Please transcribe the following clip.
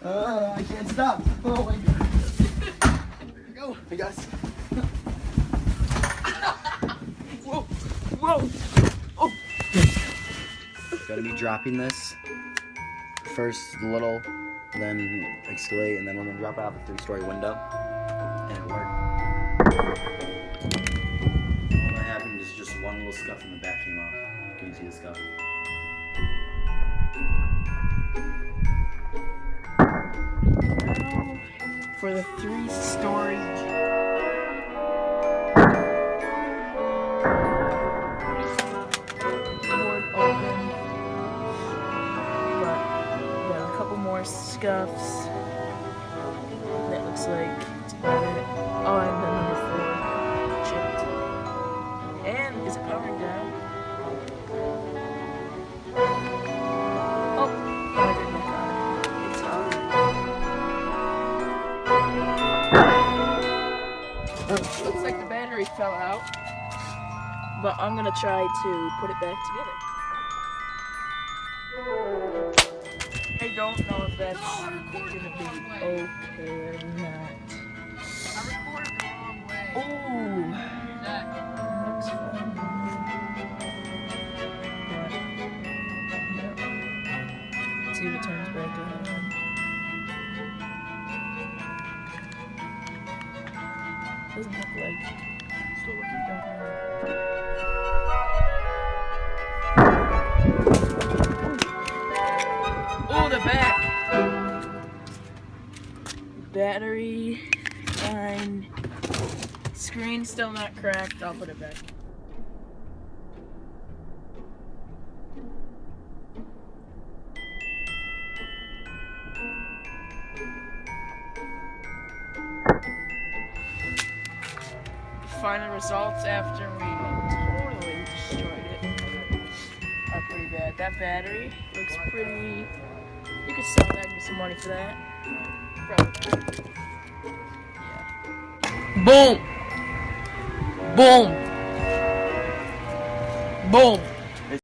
I can't stop. Oh my god. Here we go. Hey guys. Whoa. Whoa. Oh. Gotta be dropping this. First little, then escalate, and then we're gonna drop it out the 3-story window. And it worked. All that happened is just one little scuff in the back came off. Can you see the scuff? For the 3-story board open, but got a couple more scuffs. That looks like it's about it. Oh, and then number 4 chipped. And is it powering down? Oh, I didn't look on it. It's on. Looks like the battery fell out, but I'm gonna try to put it back together. I don't know if that's gonna be okay or not. I recorded the wrong way. Ooh, That. looks fun. But, yep. See if it turns back on. Doesn't look like. Still working. Oh, the back! Battery, fine. Screen still not cracked. I'll put it back. Final results after we totally destroyed it are pretty bad. That battery looks pretty. You could sell that and get some money for that. Probably. Yeah. Boom! Boom! Boom!